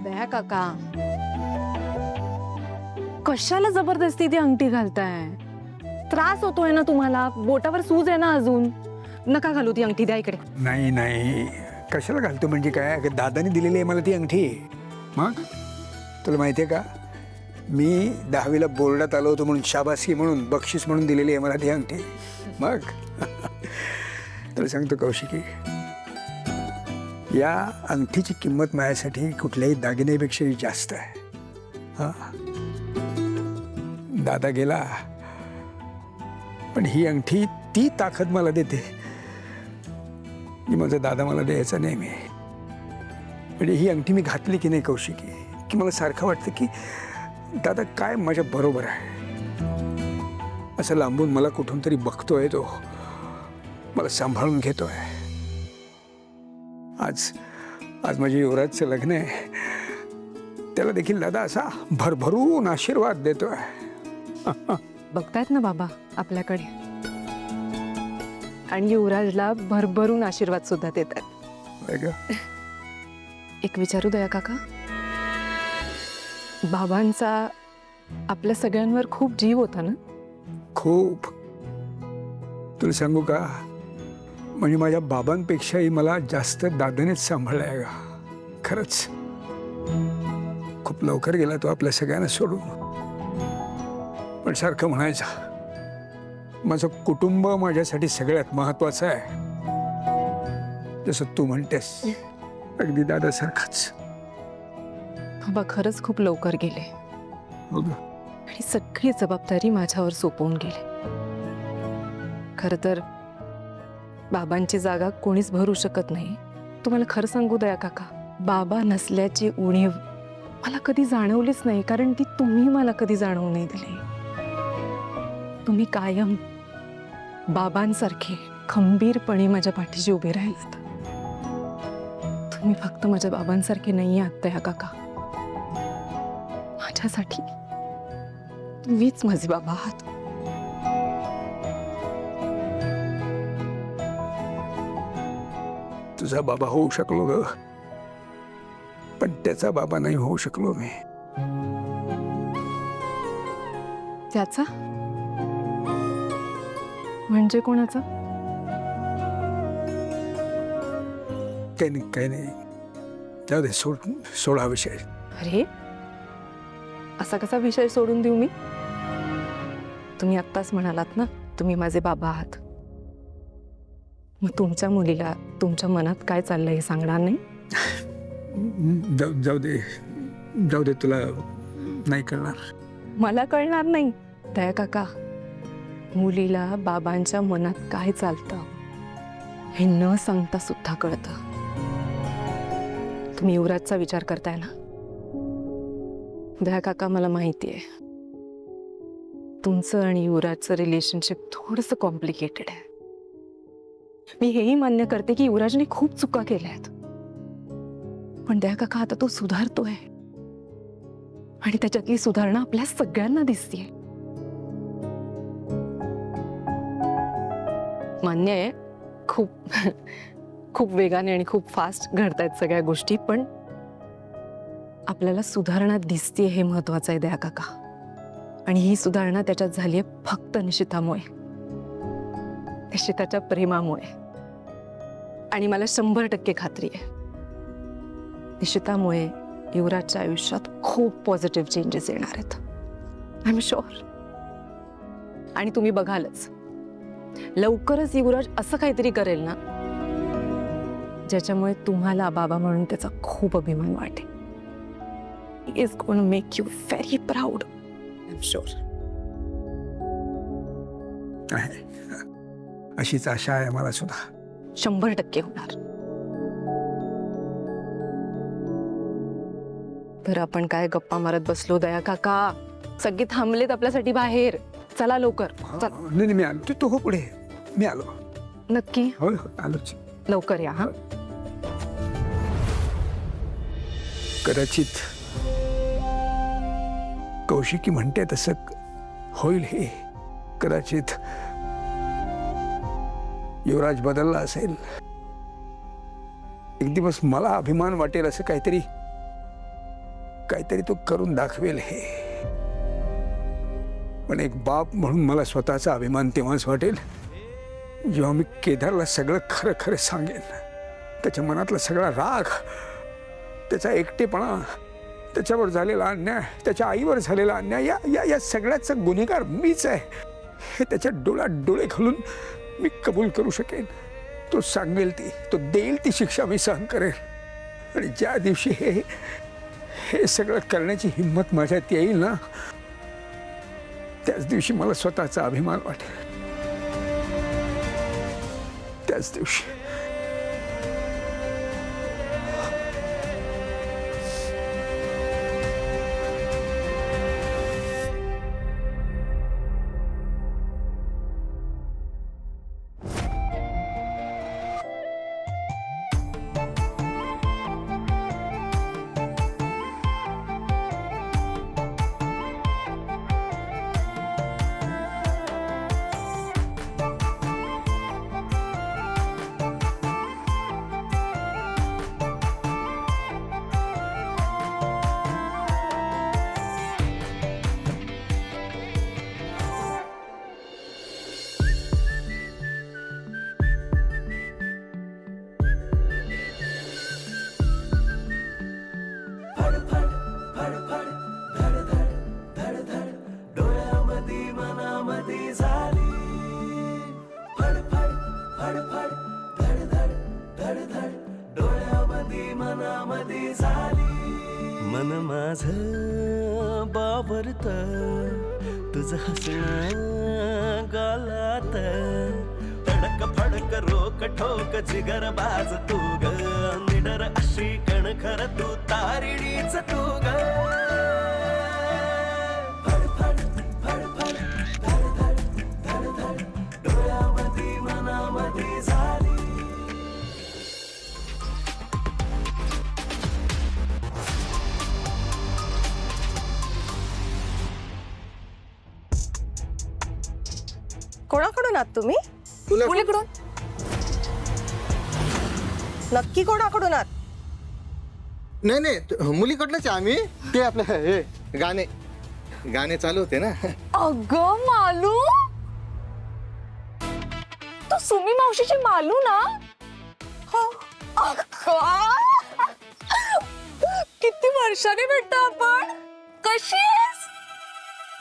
दया काका, कशाला जबरदस्ती ती अंगठी घालताय? त्रास होतोय ना तुम्हाला, बोटावर सूज आहे ना अजून. नका घालू ती अंगठी, द्या इकडे. नाही नाही, कशाला घालतो म्हणजे काय? दादाने दिलेली आहे मला ती अंगठी. मग तुला माहिती आहे का, मी 10वीला बोर्डात आलो होतो म्हणून शाबासकी म्हणून बक्षीस म्हणून दिलेली आहे मला ती अंगठी. मग तुला सांगतो कौशिकी, या अंगठीची किंमत माझ्यासाठी कुठल्याही दागिन्यापेक्षाही जास्त आहे. हां, दादा गेला पण ही अंगठी ती ताकद मला देते की माझा दादा मला द्यायचा नेहमी. म्हणजे ही अंगठी मी घातली की नाही कौशिकी, की मला सारखं वाटतं की दादा काय माझ्या बरोबर आहे. असं लांबून मला कुठून तरी बघतोय, तो मला सांभाळून घेतोय. आज आज माझ्या युवराजचं लग्न आहे, त्याला देखील दादा असा भरभरून आशीर्वाद देतोय. बघतायत ना बाबा आपल्याकडे, आणि युवराजला भरभरून आशीर्वाद सुद्धा देतात. एक विचारू दया काका, बाबांचा आपल्या सगळ्यांवर खूप जीव होता ना? खूप. तुला सांगू का, म्हणजे माझ्या बाबांपेक्षाही मला जास्त दादानेच सांभाळलंय का. खरंच खूप लवकर गेला तो आपल्या सगळ्यांना सोडून. पण सारखं म्हणायचा, माझं कुटुंब माझ्यासाठी सगळ्यात महत्वाचं आहे. जसं तू म्हणतेस, अगदी दादासारखंच. बाबा खरंच खूप लवकर गेले आणि सगळी जबाबदारी माझ्यावर सोपवून गेले. खरं तर बाबांची जागा कोणीच भरू शकत नाही. तुम्हाला खरं सांगू दया काका, बाबा नसल्याची उणीव मला कधी जाणवलीच नाही, कारण ती तुम्ही मला कधी जाणवू नाही दिली. तुम्ही कायम बाबांसारखे खंबीरपणे माझ्या पाठीशी उभे राहिलात. तुम्ही फक्त माझ्या बाबांसारखे नाही आहात दया काका, माझ्यासाठी तुम्हीच माझे बाबा आहात. तुझा बाबा होऊ शकलो ग, पण त्याचा बाबा नाही होऊ शकलो मी. त्याचा म्हणजे कोणाचा? काही नाही, काही नाही, जाऊ दे, सोडा विषय. अरे असा कसा विषय सोडून देऊ मी? तुम्ही आत्ताच म्हणालात ना तुम्ही माझे बाबा आहात. मग तुमच्या मुलीला तुमच्या मनात काय चाललंय हे सांगणार नाही? जाऊ दे, जाऊ दे, तुला नाही कळणार. मला कळणार नाही दया काका. मुलीला बाबांच्या मनात काय चालतं हे न सांगता सुद्धा कळतं. तुम्ही युवराजचा विचार करताय ना दया काका? मला माहिती आहे तुमचं आणि युवराजचं रिलेशनशिप थोडंसं कॉम्प्लिकेटेड आहे. मी हेही मान्य करते की युवराजने खूप चुका केल्या आहेत, पण दया काका आता तो सुधारतोय आणि त्याच्यातली सुधारणा आपल्या सगळ्यांना दिसतेय. मान्य आहे खूप खूप वेगाने आणि खूप फास्ट घडतायत सगळ्या गोष्टी, पण आपल्याला सुधारणा दिसते हे महत्वाचं आहे दया काका. आणि ही सुधारणा त्याच्यात झाली आहे फक्त निशितामुळे, निशिताच्या प्रेमामुळे. आणि मला 100% खात्री आहे निशितामुळे युवराजच्या आयुष्यात खूप पॉझिटिव्ह चेंजेस येणार आहेत. I am sure. आणि तुम्ही बघालच लवकरच युवराज असं काहीतरी करेल ना ज्याच्यामुळे तुम्हाला बाबा म्हणून त्याचा खूप अभिमान वाटेल. He is going to make you very proud. I'm sure. आहे, अशीच आशा आहे मला सुद्धा. 100% होणार. तर आपण काय गप्पा मारत बसलो दया काका? सगळे थांबलेत आपल्यासाठी बाहेर. चला लवकर. चल. नाही, मी आलो. तू हो पुढे. मी आलो. नक्की? होय हो, आलोच. लवकर या. हा, कदाचित कौशिकी म्हणते तसं होईल हे. कदाचित युवराज बदलला असेल, एक दिवस मला अभिमान वाटेल असं काहीतरी काहीतरी तो करून दाखवेल हे. पण एक बाप म्हणून मला स्वतःचा अभिमान तेव्हाच वाटेल जेव्हा मी केदारला सगळं खरं खरं सांगेन. त्याच्या मनातला सगळा राग, त्याचा एकटेपणा, त्याच्यावर झालेला अन्याय, त्याच्या आईवर झालेला अन्याय, या या या सगळ्याचा गुन्हेगार मीच आहे हे त्याच्या डोळ्यात डोळे घालून मी कबूल करू शकेन. तो सांगेल ती, तो देईल ती शिक्षा मी सहन करेन. आणि ज्या दिवशी हे हे सगळं करण्याची हिंमत माझ्यात येईल ना, त्याच दिवशी मला स्वतःचा अभिमान वाटेल. त्याच दिवशी. मन माझं बावरत तुझं हसणं गालात, तडक फडक रोक ठोक जिगर बाज तू ग, निडर अशी कणखर तू तारिणीच तू ग. फड फड फड फड धड धड धड धड डोळ्यामध्ये मनामध्ये झाली. कोणाकडून आहात तुम्ही? मुलीकडून. नक्की कोणाकडून आहात? नाही नाही, मुलीकडलंच आहे आम्ही. ते आपलं हे गाणे गाणे चालू होते ना. अगं मालू, तू सुमी मावशीची मालू ना? हो. अगं, किती वर्षांनी भेटतो आपण. कशी आहेस?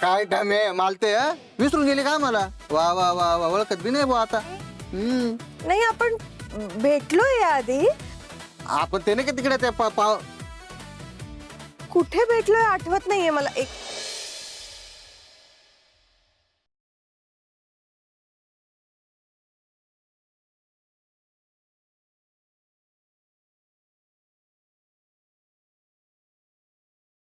काय टामे मालते हा? विसरून गेले का मला? वा वा वा वा, ओळखत बी नाही बुवा आता. नाही, आपण भेटलोय आधी. आपण ते नाही का तिकडे ते कुठे भेटलोय आठवत नाहीये मला. एक